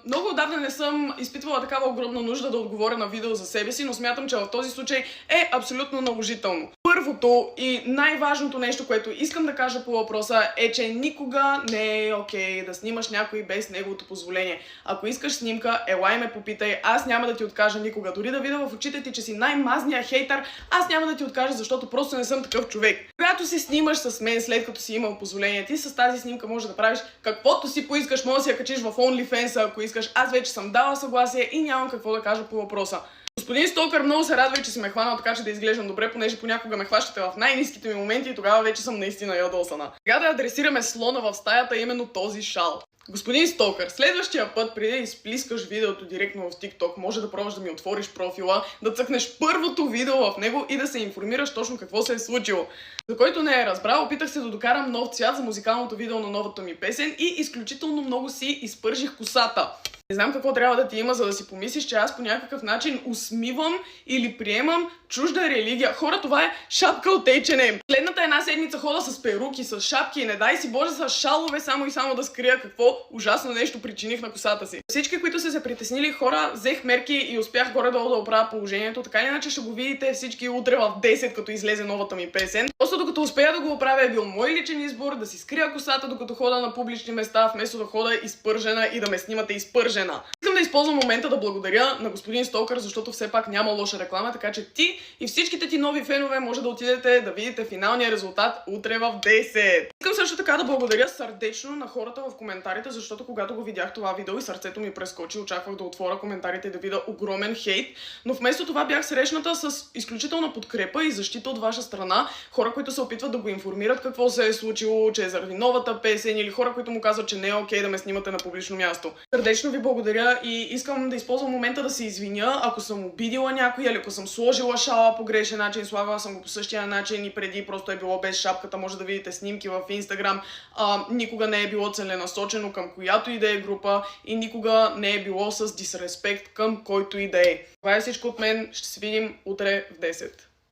Много отдавна не съм изпитвала такава огромна нужда да отговоря на видео за себе си, но смятам, че в този случай е абсолютно наложително. Първото и най-важното нещо, което искам да кажа по въпроса е, че никога не е окей да снимаш някой без неговото позволение. Ако искаш снимка, елай ме попитай, аз няма да ти откажа никога. Дори да видя в очите ти, че си най-мазния хейтър, аз няма да ти откажа, защото просто не съм такъв човек. Когато се снимаш с мен след като си имал позволение, ти с тази снимка можеш да правиш каквото си поискаш, може да си я качиш в OnlyFans, ако искаш. Аз вече съм дала съгласие и нямам какво да кажа по въпроса. Господин Стокър, много се радва, че си ме хванал така, че да изглеждам добре, понеже понякога ме хващате в най-ниските ми моменти и тогава вече съм наистина ядосана. Сега да адресираме слона в стаята, именно този шал. Господин Стокър, следващия път, преди да изплискаш видеото директно в TikTok, може да пробваш да ми отвориш профила, да цъкнеш първото видео в него и да се информираш точно какво се е случило. За който не е разбрал, опитах се да докарам нов цвят за музикалното видео на новата ми песен и изключително много си изпържих косата. Не знам какво трябва да ти има, за да си помислиш, че аз по някакъв начин усмивам или приемам чужда религия. Хора, това е шапка от H&M. Следната една седмица хода с перуки, с шапки и не дай си Боже с шалове, само и само да скрия какво ужасно нещо причиних на косата си. Всички, които са се притеснили, хора, взех мерки и успях горе-долу да оправя положението. Така или иначе ще го видите всички утре в 10, като излезе новата ми песен. Просто докато успея да го оправя, е бил мой личен избор да си скрия косата, докато хода на публични места, вместо да хода изпържена и да ме снимате изпържена. Искам да използвам момента да благодаря на господин Стокър, защото все пак няма лоша реклама, така че ти и всичките ти нови фенове може да отидете да видите финалния резултат утре в 10. Искам също така да благодаря сърдечно на хората в коментарите, защото когато го видях това видео и сърцето ми прескочи, очаквах да отворя коментарите и да видя огромен хейт, но вместо това бях срещната с изключителна подкрепа и защита от ваша страна, хора, които се опитват да го информират какво се е случило, че е заради новата песен, или хора, които му казват, че не е окей да ме снимате на публично място. Сърдечно ви благодаря и искам да използвам момента да се извиня, ако съм обидила някой или ако съм сложила шала по грешен начин, слагала съм го по същия начин и преди просто е било без шапката, може да видите снимки в Instagram. Никога не е било целенасочено към която и да е група и никога не е било с дисреспект към който и да е. Това е всичко от мен, ще се видим утре в 10.